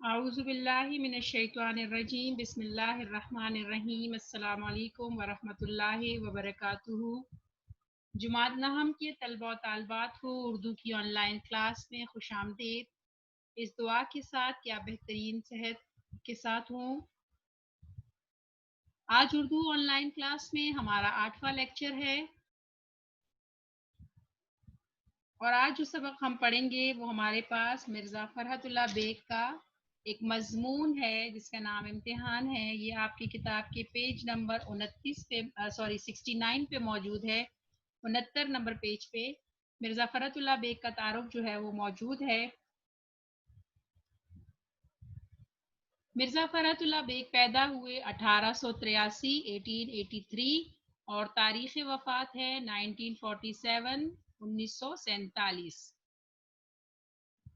اعوذ باللہ من الشیطان الرجیم بسم اللہ الرحمن الرحیم السلام علیکم ورحمۃ اللہ وبرکاتہ۔ جماعت نہم کے طلباء و طالبات کو اردو کی آن لائن کلاس میں خوش آمدید۔ اس دعا کے ساتھ کہ آپ بہترین صحت کے ساتھ ہوں۔ آج اردو آن لائن کلاس میں ہمارا 8واں لیکچر ہے اور آج جو سبق ہم پڑھیں گے وہ ہمارے پاس مرزا فرحت اللہ بیگ کا ایک مضمون ہے جس کا نام امتحان ہے۔ یہ آپ کی کتاب کے پیج نمبر 69 پہ موجود ہے، 69 نمبر پیج پہ مرزا فرحت اللہ بیگ کا تعارف جو ہے وہ موجود ہے۔ مرزا فرحت اللہ بیگ پیدا ہوئے 1883 اور تاریخ وفات ہے 1947۔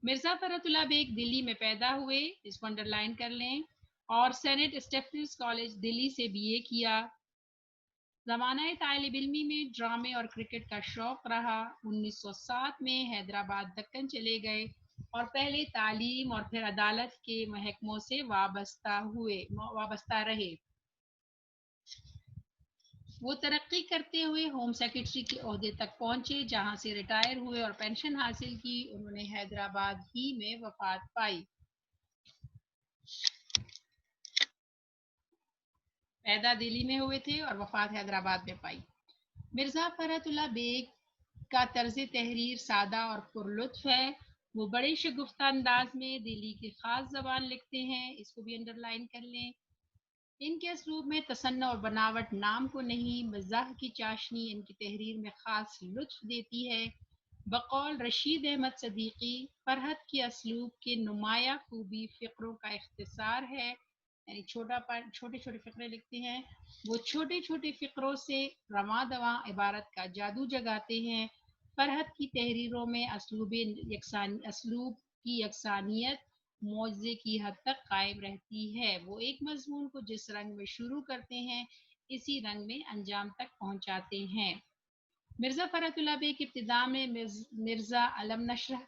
مرزا فرحت اللہ بیگ دلی میں پیدا ہوئے، اس کو انڈر لائن کر لیں، اور سینٹ اسٹیفنس کالج دلی سے BA کیا۔ زمانہ طالب علمی میں ڈرامے اور کرکٹ کا شوق رہا۔ 1907 میں حیدرآباد دکن چلے گئے اور پہلے تعلیم اور پھر عدالت کے محکموں سے وابستہ رہے۔ وہ ترقی کرتے ہوئے ہوم سیکرٹری کے عہدے تک پہنچے، جہاں سے ریٹائر ہوئے اور پینشن حاصل کی۔ انہوں نے حیدرآباد ہی میں وفات پائی۔ پیدا دلی میں ہوئے تھے اور وفات حیدرآباد میں پائی۔ مرزا فرحت اللہ بیگ کا طرز تحریر سادہ اور پرلطف ہے۔ وہ بڑے شگفتہ انداز میں دلی کی خاص زبان لکھتے ہیں، اس کو بھی انڈر لائن کر لیں۔ ان کے اسلوب میں تصنع اور بناوٹ نام کو نہیں، مزاح کی چاشنی ان کی تحریر میں خاص لطف دیتی ہے۔ بقول رشید احمد صدیقی، فرحت کے اسلوب کی نمایاں خوبی فقروں کا اختصار ہے، یعنی چھوٹے چھوٹے فقرے لکھتے ہیں۔ وہ چھوٹے چھوٹے فقروں سے رواں دواں عبارت کا جادو جگاتے ہیں۔ فرحت کی تحریروں میں اسلوب کی یکسانیت معجزے کی حد تک قائم رہتی ہے۔ وہ ایک مضمون کو جس رنگ میں شروع کرتے ہیں اسی رنگ میں انجام تک پہنچاتے ہیں۔ مرزا فرحت اللہ بیگ ابتدا میں مرزا علم نشرہ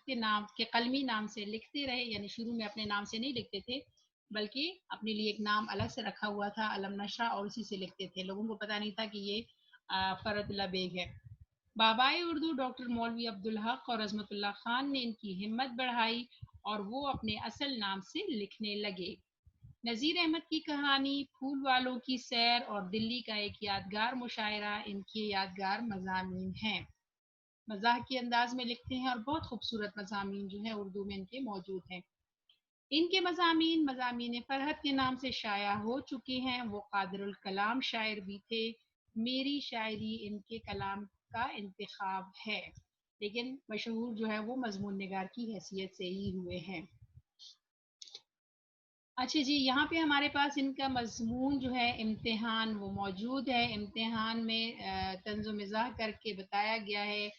کے قلمی نام سے لکھتے رہے، یعنی شروع میں اپنے نام سے نہیں لکھتے تھے بلکہ اپنے لیے ایک نام الگ سے رکھا ہوا تھا علم نشرہ، اور اسی سے لکھتے تھے۔ لوگوں کو پتہ نہیں تھا کہ یہ فرحت اللہ بیگ ہے۔ بابائے اردو ڈاکٹر مولوی عبدالحق اور عظمت اللہ خان نے ان کی ہمت بڑھائی اور وہ اپنے اصل نام سے لکھنے لگے۔ نذیر احمد کی کہانی، پھول والوں کی سیر اور دلی کا ایک یادگار مشاعرہ ان کے یادگار مضامین ہیں۔ مزاح کے انداز میں لکھتے ہیں اور بہت خوبصورت مضامین جو ہیں اردو میں ان کے موجود ہیں۔ ان کے مضامین فرحت کے نام سے شائع ہو چکے ہیں۔ وہ قادر الکلام شاعر بھی تھے۔ میری شاعری ان کے کلام کا انتخاب ہے، لیکن مشہور جو ہے وہ مضمون نگار کی حیثیت سے ہی ہوئے ہیں۔ اچھا جی، یہاں پہ ہمارے پاس ان کا مضمون جو ہے امتحان وہ موجود ہے۔ امتحان میں طنز و مزاح کر کے بتایا گیا ہے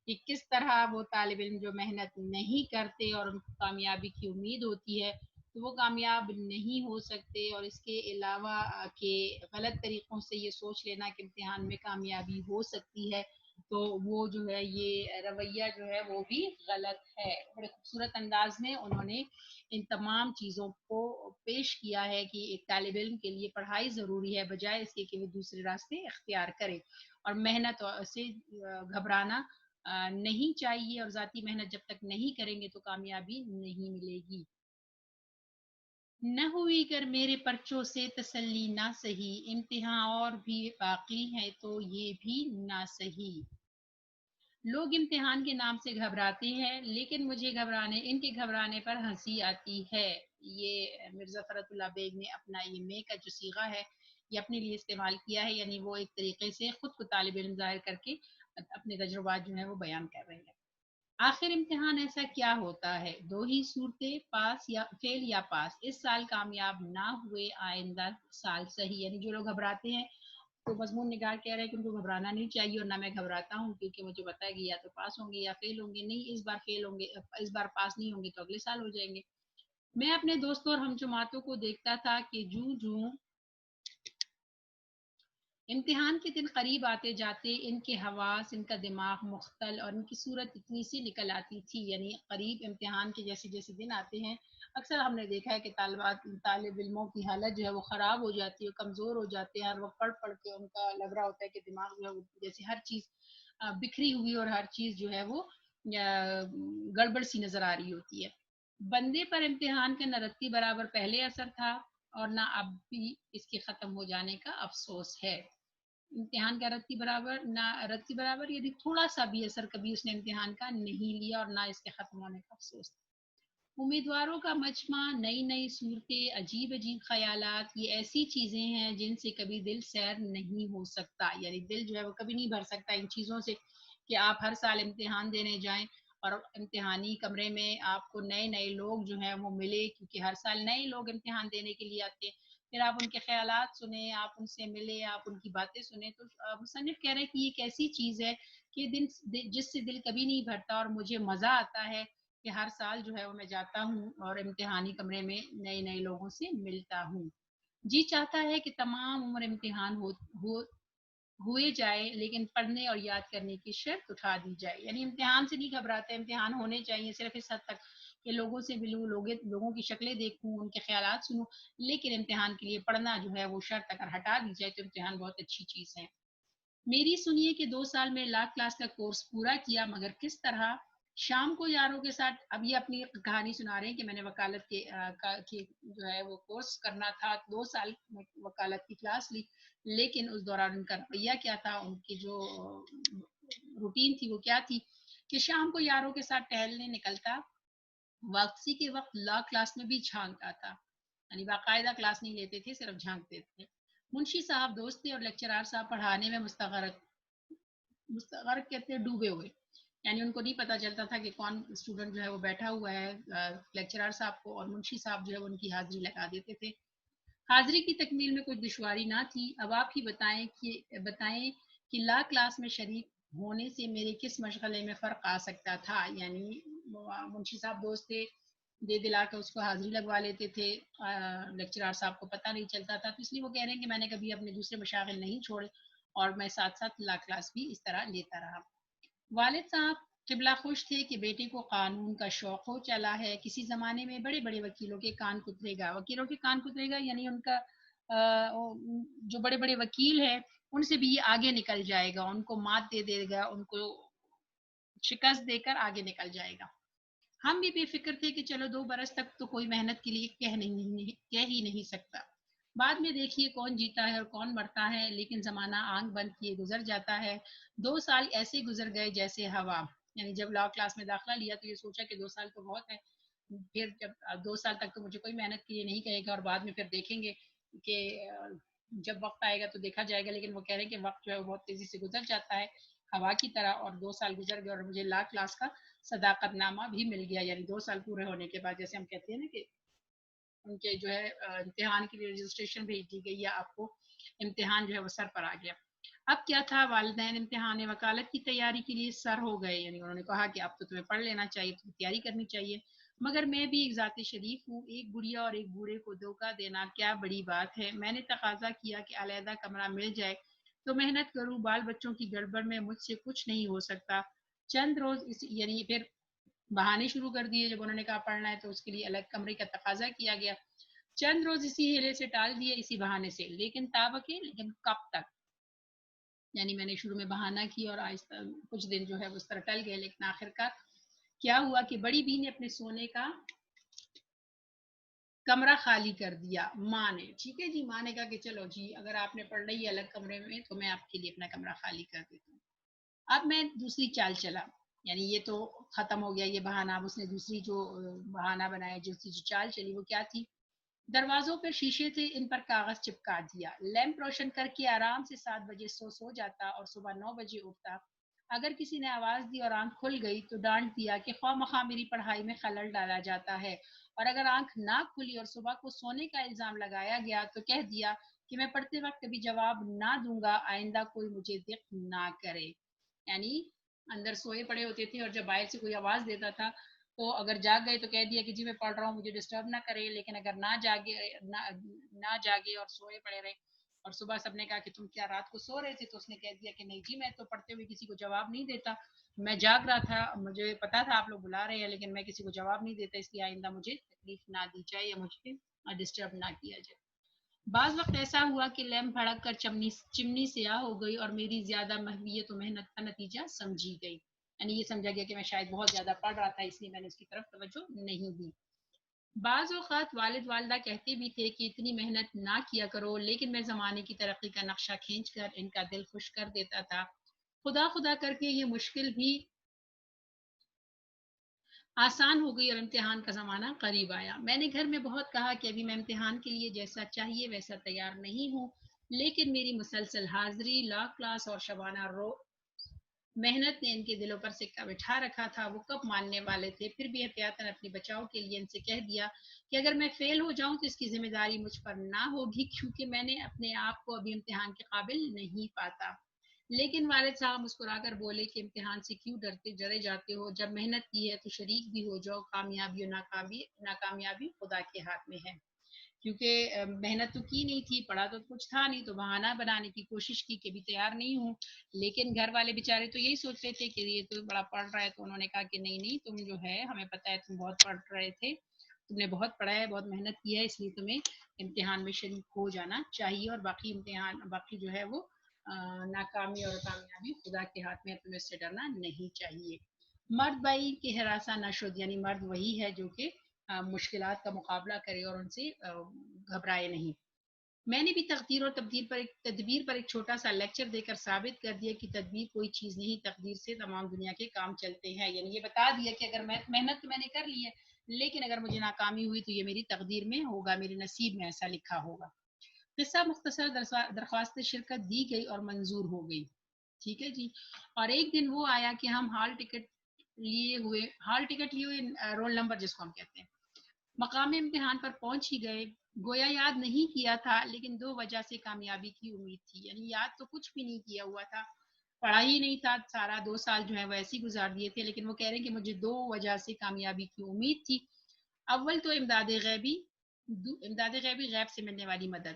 کہ کس طرح وہ طالب علم جو محنت نہیں کرتے اور ان کو کامیابی کی امید ہوتی ہے تو وہ کامیاب نہیں ہو سکتے، اور اس کے علاوہ کہ غلط طریقوں سے یہ سوچ لینا کہ امتحان میں کامیابی ہو سکتی ہے تو وہ جو ہے یہ رویہ جو ہے وہ بھی غلط ہے۔ بڑے خوبصورت انداز میں انہوں نے ان تمام چیزوں کو پیش کیا ہے کہ ایک طالب علم کے لیے پڑھائی ضروری ہے، بجائے اس کے کہ وہ دوسرے راستے اختیار کرے، اور محنت سے گھبرانا نہیں چاہیے، اور ذاتی محنت جب تک نہیں کریں گے تو کامیابی نہیں ملے گی۔ نہ ہوئی گر میرے پرچوں سے تسلی نہ سہی، امتحان اور بھی باقی ہے تو یہ بھی نہ سہی۔ لوگ امتحان کے نام سے گھبراتے ہیں، لیکن مجھے ان کے گھبرانے پر ہنسی آتی ہے۔ یہ مرزا فرحت اللہ بیگ نے اپنا یہ میں کا جو صیغہ ہے یہ اپنے لیے استعمال کیا ہے، یعنی وہ ایک طریقے سے خود کو طالب علم ظاہر کر کے اپنے تجربات جو ہیں وہ بیان کر رہے ہیں۔ آخر امتحان ایسا کیا ہوتا ہے؟ دو ہی صورتیں، پاس یا فیل یا پاس۔ اس سال کامیاب نہ ہوئے آئندہ سال صحیح، یعنی جو لوگ گھبراتے ہیں تو مضمون نگار کہہ رہے ہیں کہ ان کو گھبرانا نہیں چاہیے، اور نہ میں گھبراتا ہوں کیونکہ مجھے پتا ہے کہ یا تو پاس ہوں گے یا فیل ہوں گے۔ نہیں، اس بار فیل ہوں گے، اس بار پاس نہیں ہوں گے تو اگلے سال ہو جائیں گے۔ میں اپنے دوستوں اور ہم جماعتوں کو دیکھتا تھا کہ جوں امتحان کے دن قریب آتے جاتے ان کے حواس، ان کا دماغ مختل اور ان کی صورت اتنی سی نکل آتی تھی. یعنی قریب امتحان کے جیسے جیسے دن آتے ہیں اکثر ہم نے دیکھا ہے کہ طالب علموں کی حالت جو ہے وہ خراب ہو جاتی ہے، کمزور ہو جاتے ہیں، اور وہ پڑھ پڑھ کے ان کا لگ رہا ہوتا ہے کہ دماغ جو ہے وہ جیسے ہر چیز بکھری ہوئی اور ہر چیز جو ہے وہ گڑبڑ سی نظر آ رہی ہوتی ہے. بندے پر امتحان کا نہ رتی برابر پہلے اثر تھا اور نہ اب بھی اس کے ختم ہو جانے کا افسوس ہے. امتحان کا رتی برابر یعنی تھوڑا سا بھی اثر کبھی اس نے امتحان کا نہیں لیا اور نہ اس کے ختم ہونے کا افسوس. امیدواروں کا مجمع، نئی نئی صورتیں، عجیب عجیب خیالات، یہ ایسی چیزیں ہیں جن سے کبھی دل سیر نہیں ہو سکتا. یعنی دل جو ہے وہ کبھی نہیں بھر سکتا ان چیزوں سے کہ آپ ہر سال امتحان دینے جائیں اور امتحانی کمرے میں آپ کو نئے نئے لوگ جو ہیں وہ ملے، کیونکہ ہر سال نئے لوگ امتحان دینے کے لیے آتے ہیں. پھر آپ ان کے خیالات سنیں، آپ ان سے ملیں، آپ ان کی باتیں سنیں. تو مصنف کہہ رہے ہیں کہ یہ ایک ایسی چیز ہے کہ جس سے دل کبھی نہیں بھرتا، اور مجھے مزہ آتا ہے کہ ہر سال جو ہے وہ میں جاتا ہوں اور امتحانی کمرے میں نئے نئے لوگوں سے ملتا ہوں. جی چاہتا ہے کہ تمام عمر امتحان ہوئے جائے لیکن پڑھنے اور یاد کرنے کی شرط اٹھا دی جائے. یعنی امتحان سے نہیں گھبراتے، امتحان ہونے چاہیے صرف اس حد تک کہ لوگوں سے ملوں، لوگوں کی شکلیں دیکھوں، ان کے خیالات سنوں، لیکن امتحان کے لیے پڑھنا جو ہے وہ شرط اگر ہٹا دی جائے تو امتحان بہت اچھی چیز ہے. میری سنیے کہ 2 سال میں لا کلاس کا کورس پورا کیا، مگر کس طرح؟ شام کو یاروں کے ساتھ. اب یہ اپنی کہانی سنا رہے ہیں کہ میں نے وکالت کے جو ہے وہ کورس کرنا تھا، 2 سال میں وکالت کی کلاس لی، لیکن اس دوران ان کا رویہ کیا تھا، ان کی جو روٹین تھی وہ کیا تھی کہ شام کو یاروں کے ساتھ ٹہلنے نکلتا، واپسی کے وقت لا کلاس میں بھی جھانکتا تھا. یعنی باقاعدہ کلاس نہیں لیتے تھے، صرف جھانکتے تھے. منشی صاحب دوست تھے اور لیکچرار صاحب پڑھانے میں مستغرق کہتے ہیں ڈوبے ہوئے. یعنی ان کو نہیں پتا چلتا تھا کہ کون اسٹوڈنٹ جو ہے وہ بیٹھا ہوا ہے. لیکچرار صاحب کو اور منشی صاحب جو ہے ان کی حاضری لگا دیتے تھے. حاضری کی تکمیل میں کچھ دشواری نہ تھی. اب آپ ہی بتائیں کہ لا کلاس میں شریک ہونے سے میرے کس مشغلے میں فرق آ سکتا تھا. یعنی منشی صاحب دوست تھے، دے دلا کے اس کو حاضری لگوا لیتے تھے، لیکچرار صاحب کو پتہ نہیں چلتا تھا. تو اس لیے وہ کہہ رہے ہیں کہ میں نے کبھی اپنے دوسرے مشاغل نہیں چھوڑے اور میں ساتھ ساتھ لا کلاس بھی اس طرح لیتا رہا. والد صاحب قبلہ خوش تھے کہ بیٹے کو قانون کا شوق ہو چلا ہے. کسی زمانے میں بڑے بڑے وکیلوں کے کان کترے گا. وکیلوں کے کان کترے گا یعنی ان کا جو بڑے بڑے وکیل ہیں ان سے بھی یہ آگے نکل جائے گا، ان کو مات دے دے گا، ان کو شکست دے کر آگے نکل جائے گا. ہم بھی بے فکر تھے کہ چلو 2 برس تک تو کوئی محنت کے لیے کہہ ہی نہیں سکتا. بعد میں دیکھیے کون جیتا ہے اور کون مرتا ہے، لیکن زمانہ آنکھ بند کیے گزر جاتا ہے. 2 سال ایسے گزر گئے جیسے ہوا. یعنی جب لا کلاس میں داخلہ لیا تو یہ سوچا کہ 2 سال تو بہت ہے. پھر جب 2 سال تک تو مجھے کوئی محنت کے لیے نہیں کہے گا اور بعد میں پھر دیکھیں گے کہ جب وقت آئے گا تو دیکھا جائے گا. لیکن وہ کہہ رہے ہیں کہ وقت جو ہے بہت تیزی سے گزر جاتا ہے ہوا کی طرح، اور 2 سال گزر گئے اور مجھے لا کلاس کا صداقت نامہ بھی مل گیا. یعنی 2 سال پورے ہونے کے بعد جیسے ہم کہتے ہیں نا کہ ان کے جو ہے امتحان کے لیے رجسٹریشن بھیج دی گئی یا آپ کو امتحان جو ہے وہ سر پر آ گیا. اب کیا تھا، والدین امتحان وکالت کی تیاری کے لیے سر ہو گئے. یعنی انہوں نے کہا کہ اب تو تمہیں پڑھ لینا چاہیے، تمہیں تیاری کرنی چاہیے. مگر میں بھی ایک ذات شریف ہوں، ایک گڑیا اور ایک بوڑھے کو دھوکہ دینا کیا بڑی بات ہے. میں نے تقاضا کیا کہ علیحدہ کمرہ مل جائے تو محنت کروں، بال بچوں کی گڑبڑ میں مجھ سے کچھ نہیں ہو سکتا. چند روز یعنی پھر بہانے شروع کر دیے. جب انہوں نے کہا پڑھنا ہے تو اس کے لیے الگ کمرے کا تقاضا کیا گیا. چند روز اسی ہیلے سے ٹال دیے، اسی بہانے سے. لیکن کب تک؟ یعنی میں نے شروع میں بہانہ کیا اور آہستہ کچھ دن جو ہے اس طرح ٹل گئے. لیکن آخرکار کیا ہوا کہ بڑی بی نے اپنے سونے کا کمرہ خالی کر دیا. ماں نے، ٹھیک ہے جی، ماں نے کہا کہ چلو جی اگر آپ نے پڑھ لی الگ کمرے میں تو میں آپ کے لیے اپنا کمرہ خالی کر دیتا ہوں. اب میں دوسری چال چلا. یعنی یہ تو ختم ہو گیا یہ بہانہ. اب اس نے دوسری جو بہانہ بنایا، جو چال چلی وہ کیا تھی؟ دروازوں پر شیشے تھے، ان پر کاغذ چپکا دیا. لیمپ روشن کر کے آرام سے 7 بجے سو جاتا اور صبح 9 بجے اٹھتا. اگر کسی نے آواز دی اور آنکھ کھل گئی تو ڈانٹ دیا کہ خواہ مخواہ میری پڑھائی میں خلل ڈالا جاتا ہے. اور اگر آنکھ نہ کھلی اور صبح کو سونے کا الزام لگایا گیا تو کہہ دیا کہ میں پڑھتے وقت کبھی جواب نہ دوں گا، آئندہ کوئی مجھے دق نہ کرے. یعنی اندر سوئے پڑے ہوتے تھے اور جب باہر سے کوئی آواز دیتا تھا تو اگر جاگ گئے تو کہہ دیا کہ جی میں پڑھ رہا ہوں، مجھے ڈسٹرب نہ کرے. لیکن اگر نہ جاگے اور سوئے پڑے رہے اور صبح سب نے کہا کہ تم کیا رات کو سو رہے تھے؟ تو اس نے کہہ دیا کہ نہیں جی میں تو پڑھتے ہوئے کسی کو جواب نہیں دیتا، میں جاگ رہا تھا، مجھے پتا تھا آپ لوگ بلا رہے ہیں لیکن میں کسی کو جواب نہیں دیتا، اس لیے آئندہ مجھے تکلیف نہ دی جائے یا مجھے ڈسٹرب نہ کیا جائے۔ بعض وقت ایسا ہوا کہ لیمپ بھڑک کر چمنی سیاہ ہو گئی اور میری زیادہ محویت و محنت کا نتیجہ سمجھی گئی، یعنی یہ سمجھا گیا کہ میں شاید بہت زیادہ پڑھ رہا تھا اس لیے میں نے اس کی طرف توجہ نہیں دی۔ بعض اوقات والد والدہ کہتے بھی تھے کہ اتنی محنت نہ کیا کرو، لیکن میں زمانے کی ترقی کا نقشہ کھینچ کر ان کا دل خوش کر دیتا تھا۔ خدا خدا کر کے یہ مشکل بھی آسان ہو گئی اور امتحان کا زمانہ قریب آیا۔ میں نے گھر میں بہت کہا کہ ابھی میں امتحان کے لیے جیسا چاہیے ویسا تیار نہیں ہوں، لیکن میری مسلسل حاضری، لا کلاس اور شبانہ محنت نے ان کے دلوں پر سکہ بٹھا رکھا تھا۔ وہ کب ماننے والے تھے؟ پھر بھی احتیاطاً اپنے بچاؤ کے لیے ان سے کہہ دیا کہ اگر میں فیل ہو جاؤں تو اس کی ذمہ داری مجھ پر نہ ہوگی، کیونکہ میں نے اپنے آپ کو ابھی امتحان کے قابل نہیں پاتا۔ لیکن والد صاحب مسکرا کر بولے کہ امتحان سے کیوں ڈرے جاتے ہو؟ جب محنت کی ہے تو شریک بھی ہو جاؤ، کامیابی و ناکامیابی خدا کے ہاتھ میں ہے۔ کیونکہ محنت تو کی نہیں تھی، پڑھا تو کچھ تھا نہیں، تو بہانہ بنانے کی کوشش کی کہ بھی تیار نہیں ہوں، لیکن گھر والے بیچارے تو یہی سوچتے تھے کہ یہ تو بڑا پڑھ رہا ہے، تو انہوں نے کہا کہ نہیں تم جو ہے ہمیں پتہ ہے تم بہت پڑھ رہے تھے، تم نے بہت پڑھا ہے، بہت محنت کی ہے، اس لیے تمہیں امتحان میں شریک ہو جانا چاہیے، اور باقی جو ہے وہ ناکامی اور کامیابی خدا کے ہاتھ میں، تمہیں اس سے ڈرنا نہیں چاہیے۔ مرد بائی کے ہراساں نہ شد، یعنی مرد وہی ہے جو کہ مشکلات کا مقابلہ کرے اور ان سے گھبرائے نہیں۔ میں نے بھی تقدیر اور تدبیر پر ایک چھوٹا سا لیکچر دے کر ثابت کر دیا کہ تدبیر کوئی چیز نہیں، تقدیر سے تمام دنیا کے کام چلتے ہیں، یعنی یہ بتا دیا کہ اگر محنت تو میں نے کر لی ہے، لیکن اگر مجھے ناکامی ہوئی تو یہ میری تقدیر میں ہوگا، میرے نصیب میں ایسا لکھا ہوگا۔ قصہ مختصر، درخواست شرکت دی گئی اور منظور ہو گئی، ٹھیک ہے جی۔ اور ایک دن وہ آیا کہ ہم ہال ٹکٹ لیے ہوئے رول نمبر جس کو ہم کہتے ہیں، مقام امتحان پر پہنچ ہی گئے۔ گویا یاد نہیں کیا تھا، لیکن 2 وجہ سے کامیابی کی امید تھی، یعنی یاد تو کچھ بھی نہیں کیا ہوا تھا، پڑھا ہی نہیں تھا، سارا 2 سال جو ہے وہ ایسے ہی گزار دیے تھے، لیکن وہ کہہ رہے ہیں کہ مجھے 2 وجہ سے کامیابی کی امید تھی۔ اول تو امداد غیبی، غیب سے ملنے والی مدد،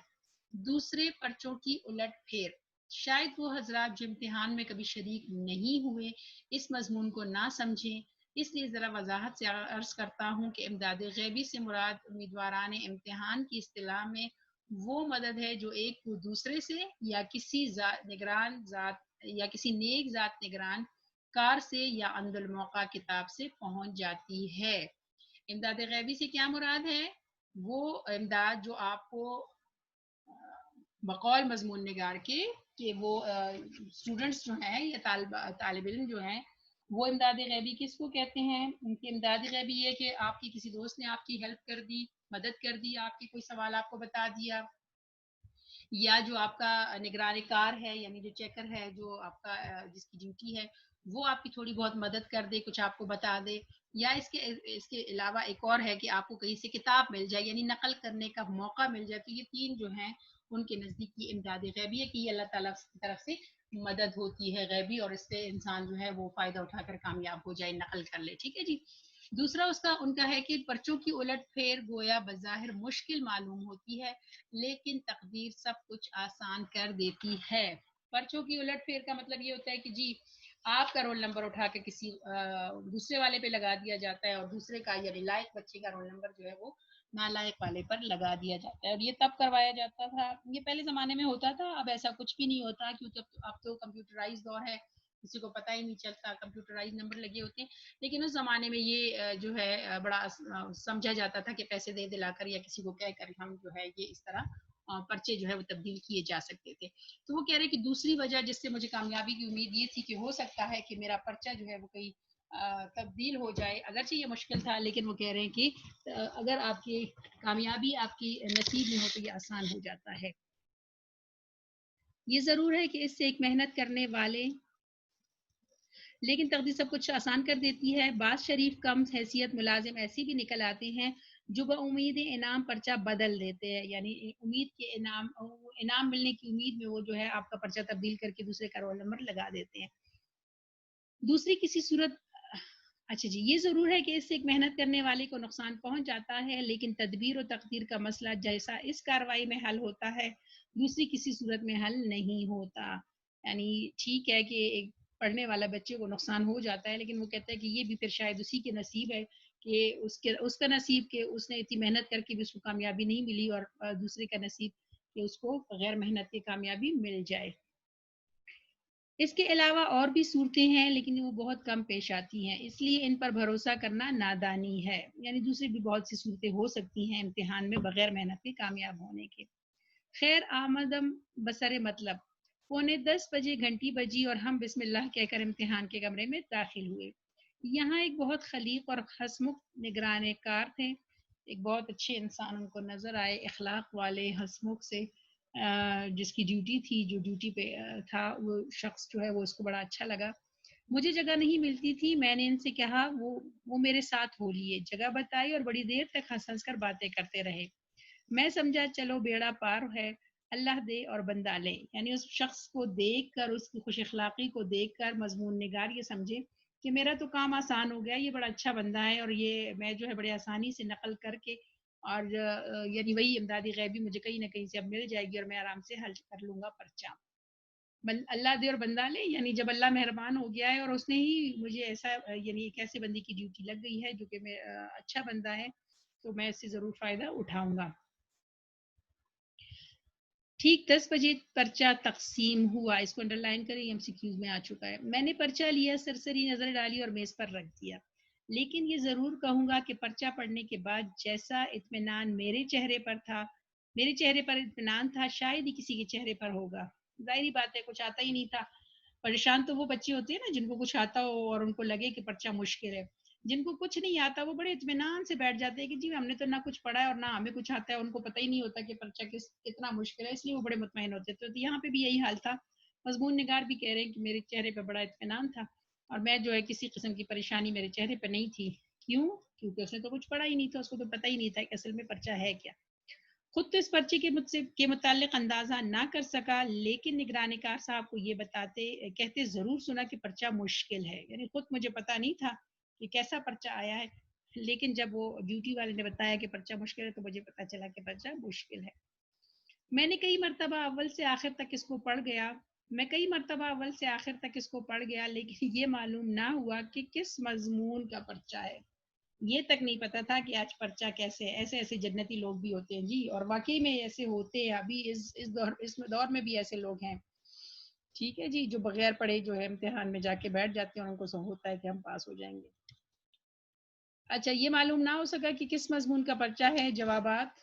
دوسرے پرچوں کی الٹ پھیر۔ شاید وہ حضرات جو امتحان میں کبھی شریک نہیں ہوئے اس مضمون کو نہ سمجھیں، اس لیے ذرا وضاحت سے عرض کرتا ہوں کہ امداد غیبی سے مراد امیدواران امتحان کی اصطلاح میں وہ مدد ہے جو ایک کو دوسرے سے یا کسی نیک ذات نگران کار سے یا عند الموقع کتاب سے پہنچ جاتی ہے۔ امداد غیبی سے کیا مراد ہے؟ وہ امداد جو آپ کو بقول مضمون نگار کے کہ وہ اسٹوڈنٹس جو ہیں یا طالب علم جو ہیں، وہ امداد غیبی کس کو کہتے ہیں؟ ان کی امداد غیبی یہ کہ آپ کی کسی دوست نے آپ کی ہیلپ کر دی، مدد کر دی، آپ کی کوئی سوال آپ کو بتا دیا، یا جو آپ کا نگران کار ہے یعنی جو چیکر ہے، جو آپ کا جس کی ڈیوٹی ہے، وہ آپ کی تھوڑی بہت مدد کر دے، کچھ آپ کو بتا دے، یا اس کے علاوہ ایک اور ہے کہ آپ کو کہیں سے کتاب مل جائے یعنی نقل کرنے کا موقع مل جائے، تو یہ 3 جو ہیں ان کے نزدیک کی امداد غیبی ہے کہ یہ اللہ تعالیٰ کی طرف سے مدد ہوتی ہے غیبی، اور اس سے انسان جو ہے وہ فائدہ اٹھا کر کامیاب ہو جائے، نقل کر لے، ٹھیک ہے جی۔ دوسرا ان کا ہے کہ پرچوں کی الٹ پھیر گویا بظاہر مشکل معلوم ہوتی ہے، لیکن تقدیر سب کچھ آسان کر دیتی ہے۔ پرچوں کی الٹ پھیر کا مطلب یہ ہوتا ہے کہ جی آپ کا رول نمبر اٹھا کے کسی دوسرے والے پہ لگا دیا جاتا ہے، اور دوسرے کا یعنی لائق بچے کا رول نمبر جو ہے وہ نالائق والے پر لگا دیا جاتا ہے، اور یہ تب کروایا جاتا تھا، یہ پہلے زمانے میں ہوتا تھا، اب ایسا کچھ بھی نہیں ہوتا کیونکہ اب تو کمپیوٹرائز دور ہے، کسی کو پتہ ہی نہیں چلتا، کمپیوٹرائز نمبر لگے ہوتے ہیں، لیکن اس زمانے میں یہ جو ہے بڑا سمجھا جاتا تھا کہ پیسے دے دلا کر یا کسی کو کہہ کر ہم جو ہے یہ اس طرح پرچے جو ہے وہ تبدیل کیے جا سکتے تھے۔ تو وہ کہہ رہے کہ دوسری وجہ جس سے مجھے کامیابی کی امید یہ تھی کہ ہو سکتا ہے کہ میرا پرچہ جو ہے وہ کہیں تبدیل ہو جائے، اگرچہ یہ مشکل تھا، لیکن وہ کہہ رہے ہیں کہ اگر آپ کی کامیابی آپ کی نصیب میں ہو تو یہ آسان ہو جاتا ہے۔ یہ ضرور ہے کہ اس سے ایک محنت کرنے والے لیکن تقدیر سب کچھ آسان کر دیتی ہے۔ بعض شریف کم حیثیت ملازم ایسی بھی نکل آتے ہیں جو بامید انعام پرچہ بدل دیتے ہیں، یعنی امید کے انعام ملنے کی امید میں وہ جو ہے آپ کا پرچہ تبدیل کر کے دوسرے کا رول نمبر لگا دیتے ہیں۔ دوسری کسی صورت اچھا جی، یہ ضرور ہے کہ اس سے ایک محنت کرنے والے کو نقصان پہنچ جاتا ہے، لیکن تدبیر و تقدیر کا مسئلہ جیسا اس کارروائی میں حل ہوتا ہے دوسری کسی صورت میں حل نہیں ہوتا. یعنی ٹھیک ہے کہ ایک پڑھنے والا بچے کو نقصان ہو جاتا ہے، لیکن وہ کہتا ہے کہ یہ بھی پھر شاید اسی کے نصیب ہے کہ اس کا نصیب کہ اس نے اتنی محنت کر کے بھی اس کو کامیابی نہیں ملی، اور دوسرے کا نصیب کہ اس کو بغیر محنت کے کامیابی مل جائے. اس کے علاوہ اور بھی صورتیں ہیں، لیکن وہ بہت کم پیش آتی ہیں، اس لیے ان پر بھروسہ کرنا نادانی ہے. یعنی دوسری بھی بہت سی صورتیں ہو سکتی ہیں امتحان میں بغیر محنت کے کامیاب ہونے کے. خیر آمدم بسر مطلب 9:45 بجے گھنٹی بجی اور ہم بسم اللہ کہہ کر امتحان کے کمرے میں داخل ہوئے. یہاں ایک بہت خلیق اور ہسمکھ نگران کار تھے. ایک بہت اچھے انسان ان کو نظر آئے، اخلاق والے، ہسمکھ سے، جس کی ڈیوٹی تھی، جو ڈیوٹی پہ تھا، وہ شخص جو ہے وہ اس کو بڑا اچھا لگا. مجھے جگہ نہیں ملتی تھی، میں نے ان سے کہا، وہ میرے ساتھ ہو لیے. جگہ بتائی اور بڑی دیر تک ہنس ہنس کر باتیں کرتے رہے. میں سمجھا چلو بیڑا پار ہے، اللہ دے اور بندہ لے. یعنی اس شخص کو دیکھ کر، اس کی خوش اخلاقی کو دیکھ کر مضمون نگار یہ سمجھے کہ میرا تو کام آسان ہو گیا، یہ بڑا اچھا بندہ ہے، اور یہ میں جو ہے بڑے آسانی سے نقل کر کے، اور یعنی وہی امدادی غیبی مجھے کہیں نہ کہیں سے اب مل جائے گی اور میں آرام سے حل کر لوں گا پرچہ. اللہ دے اور بندہ لے، یعنی جب اللہ مہربان ہو گیا ہے اور اس نے ہی مجھے ایسا، یعنی ایک ایسے بندے کی ڈیوٹی لگ گئی ہے جو کہ میں اچھا بندہ ہے، تو میں اس سے ضرور فائدہ اٹھاؤں گا. ٹھیک 10 بجے پرچہ تقسیم ہوا. اس کو انڈر لائن کریں، ایم سی کیوز میں آ چکا ہے. میں نے پرچہ لیا، سرسری نظر ڈالی اور میز پر رکھ دیا. لیکن یہ ضرور کہوں گا کہ پرچہ پڑھنے کے بعد جیسا اطمینان میرے چہرے پر اطمینان تھا، شاید ہی کسی کے چہرے پر ہوگا. ظاہری بات ہے، کچھ آتا ہی نہیں تھا. پریشان تو وہ بچے ہوتے ہیں نا جن کو کچھ آتا ہو اور ان کو لگے کہ پرچہ مشکل ہے. جن کو کچھ نہیں آتا وہ بڑے اطمینان سے بیٹھ جاتے ہیں کہ جی ہم نے تو نہ کچھ پڑھا ہے اور نہ ہمیں کچھ آتا ہے. ان کو پتہ ہی نہیں ہوتا کہ پرچہ کتنا مشکل ہے، اس لیے وہ بڑے مطمئن ہوتے. تو یہاں پہ بھی یہی حال تھا. مضمون نگار بھی کہہ رہے ہیں کہ میرے چہرے پہ بڑا اطمینان تھا اور میں جو ہے کسی قسم کی پریشانی میرے چہرے پہ نہیں تھی. کیوں؟ کیونکہ اس نے تو کچھ پڑھا ہی نہیں تھا، اس کو تو پتہ ہی نہیں تھا کہ اصل میں پرچہ ہے کیا. خود تو اس پرچے کے متعلق اندازہ نہ کر سکا، لیکن نگران کار صاحب کو یہ کہتے ضرور سنا کہ پرچہ مشکل ہے. یعنی خود مجھے پتہ نہیں تھا کہ کیسا پرچہ آیا ہے، لیکن جب وہ ڈیوٹی والے نے بتایا کہ پرچہ مشکل ہے تو مجھے پتہ چلا کہ پرچہ مشکل ہے. میں نے کئی مرتبہ اول سے آخر تک اس کو پڑھ گیا، لیکن یہ معلوم نہ ہوا کہ کس مضمون کا پرچہ ہے. یہ تک نہیں پتا تھا کہ آج پرچہ کیسے ہے. ایسے جنتی لوگ بھی ہوتے ہیں جی، اور واقعی میں ایسے ہوتے ہیں. ابھی اس دور میں بھی ایسے لوگ ہیں، ٹھیک ہے جی، جو بغیر پڑھے جو ہے امتحان میں جا کے بیٹھ جاتے ہیں اور ان کو سب ہوتا ہے کہ ہم پاس ہو جائیں گے. اچھا، یہ معلوم نہ ہو سکا کہ کس مضمون کا پرچہ ہے. جوابات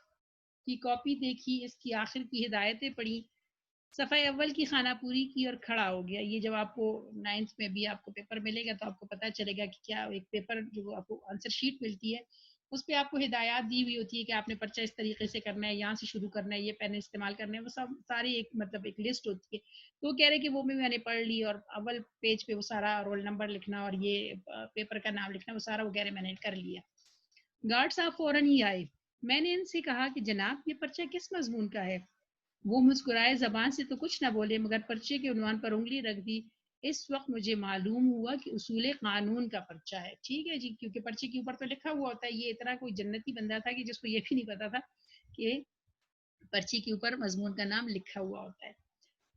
کی کاپی دیکھی، اس کی آخر کی ہدایتیں پڑھی، صفحہ اول کی خانہ پوری کی اور کھڑا ہو گیا. یہ جب آپ کو 9th میں بھی آپ کو پیپر ملے گا تو آپ کو پتہ چلے گا کہ کیا ایک پیپر جو آپ کو آنسر شیٹ ملتی ہے اس پہ آپ کو ہدایات دی ہوئی ہوتی ہے کہ آپ نے پرچہ اس طریقے سے کرنا ہے، یہاں سے شروع کرنا ہے، یہ پین استعمال کرنا ہے. وہ سب ساری ایک مطلب ایک لسٹ ہوتی ہے. تو وہ کہہ رہے کہ وہ بھی میں نے پڑھ لی، اور اول پیج پہ وہ سارا رول نمبر لکھنا اور یہ پیپر کا نام لکھنا، وہ سارا وہ کہہ رہے میں نے کر لیا. گارڈ صاحب فوراً ہی آئے. میں نے ان سے کہا کہ جناب یہ پرچہ کس مضمون کا ہے. وہ مسکرائے، زبان سے تو کچھ نہ بولے مگر پرچے کے عنوان پر انگلی رکھ دی. اس وقت مجھے معلوم ہوا کہ اصول قانون کا پرچہ ہے. ٹھیک ہے جی، کیونکہ پرچے کے اوپر تو لکھا ہوا ہوتا ہے. یہ اتنا کوئی جنتی بندہ تھا کہ جس کو یہ بھی نہیں پتا تھا کہ پرچے کے اوپر مضمون کا نام لکھا ہوا ہوتا ہے.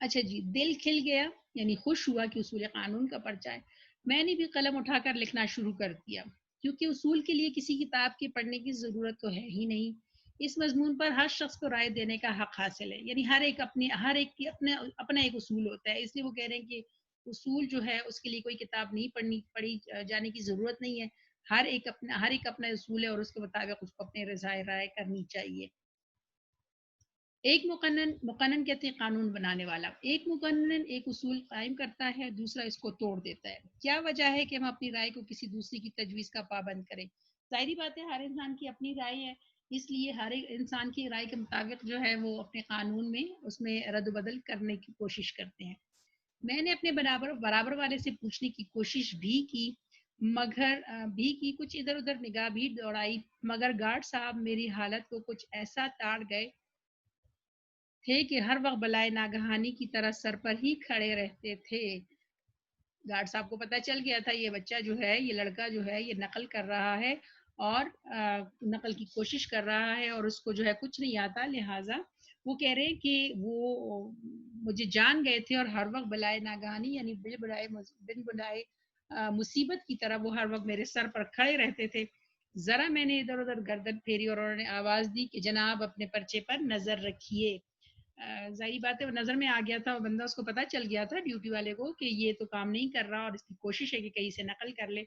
اچھا جی، دل کھل گیا، یعنی خوش ہوا کہ اصول قانون کا پرچہ ہے. میں نے بھی قلم اٹھا کر لکھنا شروع کر دیا، کیونکہ اصول کے لیے کسی کتاب کے پڑھنے کی ضرورت تو ہے ہی نہیں. اس مضمون پر ہر شخص کو رائے دینے کا حق حاصل ہے. یعنی ہر ایک کی اپنا ایک اصول ہوتا ہے. اس لیے وہ کہہ رہے ہیں کہ اصول جو ہے اس کے لیے کوئی کتاب نہیں پڑھی جانے کی ضرورت نہیں ہے. ہر ایک اپنا اصول ہے اور اس کے مطابق اس کو اپنے رائے کرنی چاہیے. ایک مقنن کہتے ہیں قانون بنانے والا. ایک مقنن ایک اصول قائم کرتا ہے، دوسرا اس کو توڑ دیتا ہے. کیا وجہ ہے کہ ہم اپنی رائے کو کسی دوسری کی تجویز کا پابند کریں؟ ظاہری بات ہے، ہر انسان کی اپنی رائے ہے، اس لیے ہر ایک انسان کی رائے کے مطابق جو ہے وہ اپنے قانون میں اس میں رد و بدل کرنے کی کوشش کرتے ہیں. میں نے اپنے برابر والے سے پوچھنے کی کوشش بھی کی، مگر کچھ ادھر ادھر نگاہ بھی دوڑائی، مگر گارڈ صاحب میری حالت کو کچھ ایسا تاڑ گئے تھے کہ ہر وقت بلائے ناگہانی کی طرح سر پر ہی کھڑے رہتے تھے. گارڈ صاحب کو پتہ چل گیا تھا یہ بچہ جو ہے، یہ لڑکا جو ہے یہ نقل کر رہا ہے اور نقل کی کوشش کر رہا ہے اور اس کو جو ہے کچھ نہیں آتا، لہٰذا وہ کہہ رہے ہیں کہ وہ مجھے جان گئے تھے اور ہر وقت بلائے ناگہانی یعنی بن بلائے مصیبت کی طرح وہ ہر وقت میرے سر پر کھڑے رہتے تھے. ذرا میں نے ادھر ادھر گردن پھیری اور انہوں نے آواز دی کہ جناب اپنے پرچے پر نظر رکھیے. ظاہری بات ہے وہ نظر میں آ گیا تھا، وہ بندہ اس کو پتہ چل گیا تھا ڈیوٹی والے کو کہ یہ تو کام نہیں کر رہا اور اس کی کوشش ہے کہ کہیں سے نقل کر لے.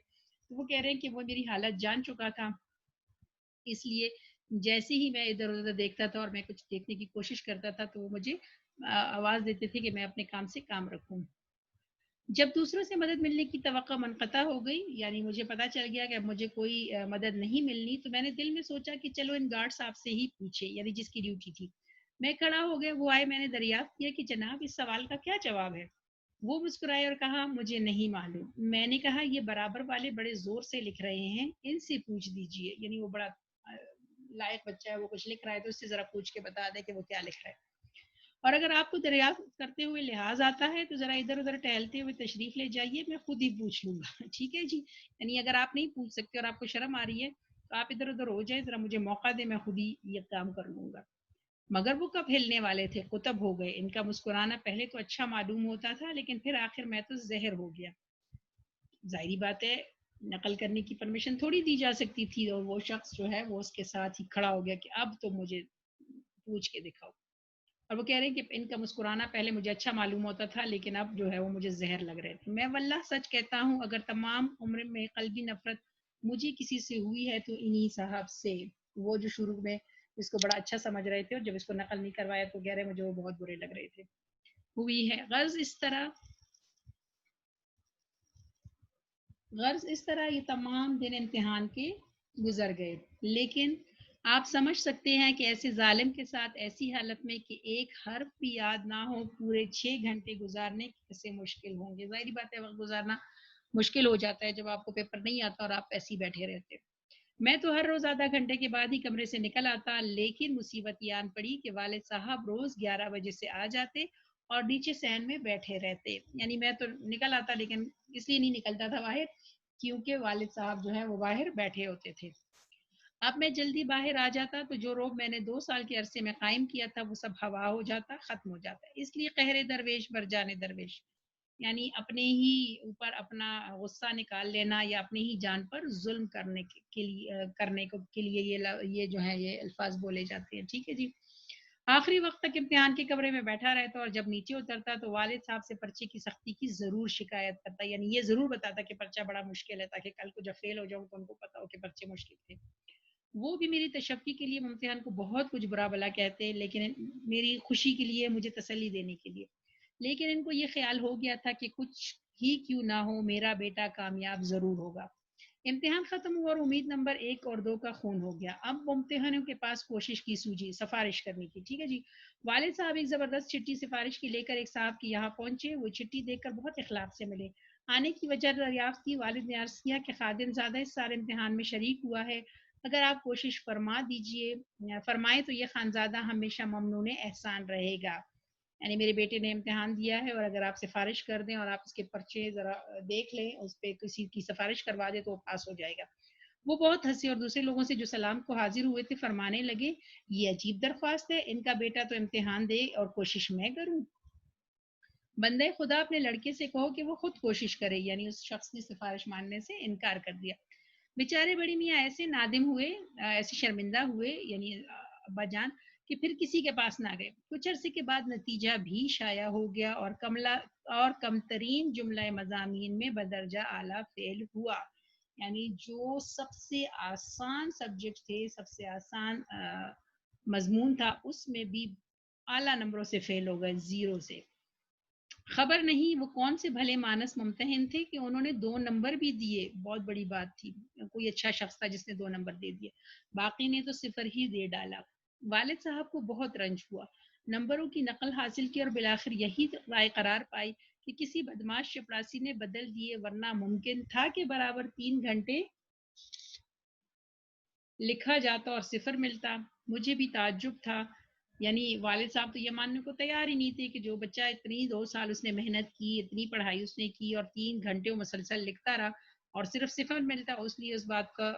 تو وہ کہہ رہے ہیں کہ وہ میری حالت جان چکا تھا، اس لیے جیسے ہی میں ادھر ادھر دیکھتا تھا اور میں کچھ دیکھنے کی کوشش کرتا تھا تو وہ مجھے آواز دیتے تھے کہ میں اپنے کام سے کام رکھوں. جب دوسروں سے مدد ملنے کی توقع منقطع ہو گئی، یعنی مجھے پتا چل گیا کہ اب مجھے کوئی مدد نہیں ملنی، تو میں نے دل میں سوچا کہ چلو ان گارڈ صاحب سے ہی پوچھے، یعنی جس کی ڈیوٹی تھی. میں کھڑا ہو گیا، وہ آئے، میں نے دریافت کیا کہ جناب اس سوال کا کیا جواب ہے. وہ مسکرائے اور کہا مجھے نہیں معلوم. میں نے کہا یہ برابر والے بڑے زور سے لکھ رہے ہیں، ان سے پوچھ دیجئے. یعنی وہ بڑا لائق بچہ ہے، وہ کچھ لکھ رہا ہے تو اس سے ذرا پوچھ کے بتا دے کہ وہ کیا لکھ رہا ہے. اور اگر آپ کو دریافت کرتے ہوئے لحاظ آتا ہے تو ذرا ادھر ادھر ٹہلتے ہوئے تشریف لے جائیے، میں خود ہی پوچھ لوں گا. ٹھیک ہے جی. یعنی اگر آپ نہیں پوچھ سکتے اور آپ کو شرم آ رہی ہے تو آپ ادھر ادھر ہو جائیں، ذرا مجھے موقع دیں، میں خود ہی یہ کام کر لوں گا. مگر وہ کب ہلنے والے تھے، قطب ہو گئے. ان کا مسکرانا پہلے تو اچھا معلوم ہوتا تھا لیکن پھر آخر میں تو زہر ہو گیا. ظاہری بات ہے نقل کرنے کی پرمیشن تھوڑی دی جا سکتی تھی، اور وہ شخص جو ہے وہ اس کے ساتھ ہی کھڑا ہو گیا کہ اب تو مجھے پوچھ کے دکھاؤ. اور وہ کہہ رہے ہیں کہ ان کا مسکرانا پہلے مجھے اچھا معلوم ہوتا تھا لیکن اب جو ہے وہ مجھے زہر لگ رہے تھے. میں واللہ سچ کہتا ہوں اگر تمام عمر میں قلبی نفرت مجھے کسی سے ہوئی ہے تو انہی صاحب سے. وہ جو شروع میں اس کو بڑا اچھا سمجھ رہے تھے اور جب اس کو نقل نہیں کروایا تو کہہ رہے مجھے وہ بہت برے لگ رہے تھے. ہوئی ہے غرض اس طرح یہ تمام دن امتحان کے گزر گئے. لیکن آپ سمجھ سکتے ہیں کہ ایسے ظالم کے ساتھ ایسی حالت میں کہ ایک حرف بھی یاد نہ ہو پورے 6 گھنٹے گزارنے کیسے مشکل ہوں گے. ظاہری بات ہے وقت گزارنا مشکل ہو جاتا ہے جب آپ کو پیپر نہیں آتا اور آپ ایسے ہی بیٹھے رہتے. میں تو ہر روز آدھا گھنٹے کے بعد ہی کمرے سے نکل آتا، لیکن مصیبت یہ آن پڑی کہ والد صاحب روز 11 بجے سے آ جاتے اور نیچے سین میں بیٹھے رہتے. یعنی میں تو نکل آتا لیکن اس لیے نہیں نکلتا تھا باہر کیونکہ والد صاحب جو ہے وہ باہر بیٹھے ہوتے تھے. اب میں جلدی باہر آ جاتا تو جو روب میں نے 2 سال کے عرصے میں قائم کیا تھا وہ سب ہوا ہو جاتا، ختم ہو جاتا. اس لیے قہر درویش بر جانے درویش، یعنی اپنے ہی اوپر اپنا غصہ نکال لینا یا اپنی ہی جان پر ظلم کرنے کے لیے یہ جو ہے یہ الفاظ بولے جاتے ہیں. ٹھیک ہے جی. آخری وقت تک امتحان کے کمرے میں بیٹھا رہتا اور جب نیچے اترتا تو والد صاحب سے پرچے کی سختی کی ضرور شکایت کرتا، یعنی یہ ضرور بتاتا کہ پرچہ بڑا مشکل ہے تاکہ کل کو جب فیل ہو جاؤں تو ان کو پتا ہو کہ پرچے مشکل تھے. وہ بھی میری تشفی کے لیے امتحان کو بہت کچھ برا بلا کہتے لیکن میری خوشی کے لیے مجھے تسلی دینے کے لیے. لیکن ان کو یہ خیال ہو گیا تھا کہ کچھ ہی کیوں نہ ہو میرا بیٹا کامیاب ضرور ہوگا. امتحان ختم ہوا اور امید نمبر 1 اور 2 کا خون ہو گیا. اب ممتحنوں کے پاس کوشش کی سوجی سفارش کرنے کی. ٹھیک ہے جی. والد صاحب ایک زبردست چٹھی سفارش کی لے کر ایک صاحب کے یہاں پہنچے. وہ چٹھی دیکھ کر بہت اخلاق سے ملے. آنے کی وجہ دریافت کی. والد نے عرض کیا کہ خادم زادہ اس سارے امتحان میں شریک ہوا ہے، اگر آپ کوشش فرمائیں تو یہ خانزادہ ہمیشہ ممنون احسان رہے گا. یعنی میرے بیٹے نے امتحان دیا ہے اور اگر آپ سفارش کر دیں اور آپ اس کے پرچے ذرا دیکھ لیں، اس پہ کسی کی سفارش کروا دیں تو وہ پاس ہو جائے گا. وہ بہت ہنسے اور دوسرے لوگوں سے جو سلام کو حاضر ہوئے تھے فرمانے لگے یہ عجیب درخواست ہے، ان کا بیٹا تو امتحان دے اور کوشش میں کروں. بندے خدا اپنے لڑکے سے کہو کہ وہ خود کوشش کرے. یعنی اس شخص نے سفارش ماننے سے انکار کر دیا. بیچارے بڑی میاں ایسے نادم ہوئے، ایسے شرمندہ ہوئے یعنی ابا جان کہ پھر کسی کے پاس نہ گئے. کچھ عرصے کے بعد نتیجہ بھی شائع ہو گیا اور کم ترین جملہ مضامین میں بدرجہ اعلیٰ فیل ہوا. یعنی جو سب سے آسان سبجیکٹ تھے، سب سے آسان مضمون تھا، اس میں بھی اعلیٰ نمبروں سے فیل ہو گئے، 0 سے. خبر نہیں وہ کون سے بھلے مانس ممتحن تھے کہ انہوں نے 2 نمبر بھی دیے. بہت بڑی بات تھی، کوئی اچھا شخص تھا جس نے 2 نمبر دے دیے، باقی نے تو 0 ہی دے ڈالا. والد صاحب کو بہت رنج ہوا. نمبروں کی نقل حاصل کی اور بالآخر یہی رائے قرار پائی کہ کسی بدماش چپراسی نے بدل دیے، ورنہ ممکن تھا کہ برابر 3 گھنٹے لکھا جاتا اور 0 ملتا. مجھے بھی تعجب تھا یعنی والد صاحب تو یہ ماننے کو تیار ہی نہیں تھے کہ جو بچہ اتنی 2 سال اس نے محنت کی، اتنی پڑھائی اس نے کی اور 3 گھنٹے وہ مسلسل لکھتا رہا اور صرف صفر ملتا، اس لیے اس بات کا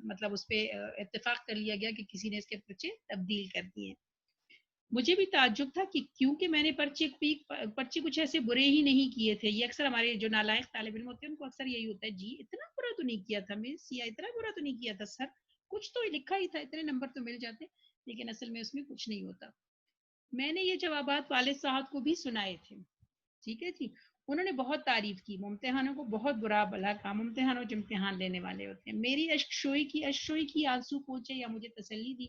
مطلب اس پہ اتفاق کر لیا گیا کہ کسی نے اس کے پرچے تبدیل کر دیے۔ مجھے بھی تعجب تھا کہ کیونکہ میں نے پرچے کچھ ایسے برے ہی نہیں کیے تھے، یہ اکثر ہمارے جو نالائق طالب علم ہوتے ہیں ان کو اکثر یہی ہوتا ہے، جی اتنا برا تو نہیں کیا تھا مس، یا اتنا برا تو نہیں کیا تھا سر، کچھ تو لکھا ہی تھا، اتنے نمبر تو مل جاتے، لیکن اصل میں اس میں کچھ نہیں ہوتا۔ میں نے یہ جوابات والد صاحب کو بھی سنائے تھے، ٹھیک ہے جی، انہوں نے بہت تعریف کی، ممتحانوں کو بہت برا بلا کہا، ممتحانوں جو امتحان لینے والے ہوتے ہیں، میری اشک شوئی کی آنسو پوچھے یا مجھے تسلی دی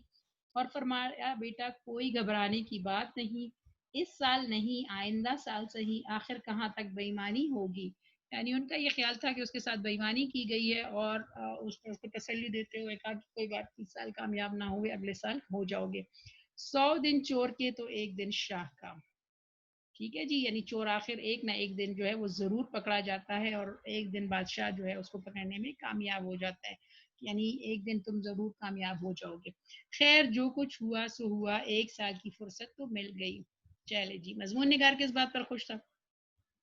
اور فرمایا بیٹا کوئی گھبرانے کی بات نہیں، اس سال نہیں آئندہ سال صحیح، آخر کہاں تک بےایمانی ہوگی۔ یعنی ان کا یہ خیال تھا کہ اس کے ساتھ بےایمانی کی گئی ہے اور اس نے اس کو تسلی دیتے ہوئے کہا کہ کوئی بات نہیں، اس سال کامیاب نہ ہوئے اگلے سال ہو جاؤ گے۔ 100 دن چور کے تو ایک دن شاہ کا، ٹھیک ہے جی، یعنی چور آخر ایک نہ ایک دن جو ہے وہ ضرور پکڑا جاتا ہے اور ایک دن بادشاہ جو ہے اس کو پکڑنے میں کامیاب ہو جاتا ہے، یعنی ایک دن تم ضرور کامیاب ہو جاؤ گے۔ خیر جو کچھ ہوا سو ہوا، 1 سال کی فرصت تو مل گئی۔ چلے جی، مضمون نگار کس بات پر خوش تھا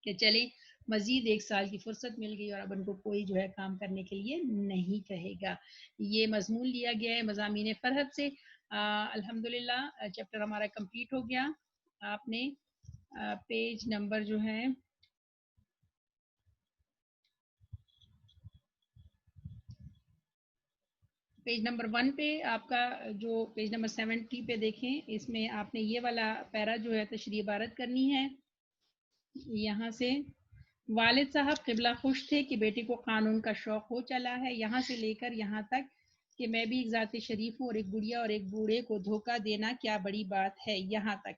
کہ چلے مزید 1 سال کی فرصت مل گئی اور اب ان کو کوئی جو ہے کام کرنے کے لیے نہیں کہے گا۔ یہ مضمون لیا گیا ہے مضامین فرحت سے۔ الحمدللہ چیپٹر ہمارا کمپلیٹ ہو گیا۔ آپ نے پیج نمبر جو ہے پیج نمبر 1 پہ آپ کا جو پیج نمبر 70 پہ دیکھیں، اس میں آپ نے یہ والا پیرا جو ہے تشریح عبارت کرنی ہے۔ یہاں سے والد صاحب قبلہ خوش تھے کہ بیٹے کو قانون کا شوق ہو چلا ہے، یہاں سے لے کر یہاں تک کہ میں بھی ایک ذات شریف ہوں اور ایک گڑیا اور ایک بوڑھے کو دھوکہ دینا کیا بڑی بات ہے، یہاں تک،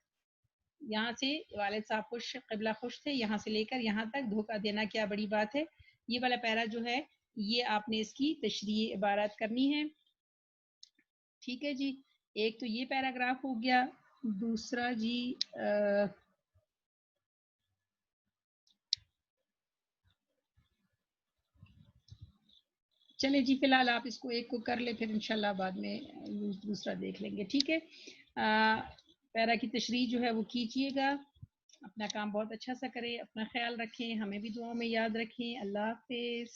یہاں سے والد صاحب خوش قبلہ خوش تھے، یہاں سے لے کر یہاں تک دھوکہ دینا کیا بڑی بات ہے، یہ والا پیرا جو ہے یہ آپ نے اس کی تشریح عبارت کرنی ہے، ٹھیک ہے جی۔ ایک تو یہ پیراگراف ہو گیا، دوسرا جی چلے جی فی الحال آپ اس کو ایک کو کر لیں، پھر انشاءاللہ بعد میں دوسرا دیکھ لیں گے، ٹھیک ہے۔ پیرا کی تشریح جو ہے وہ کیجیے گا، اپنا کام بہت اچھا سا کریں، اپنا خیال رکھیں، ہمیں بھی دعاؤں میں یاد رکھیں، اللہ حافظ۔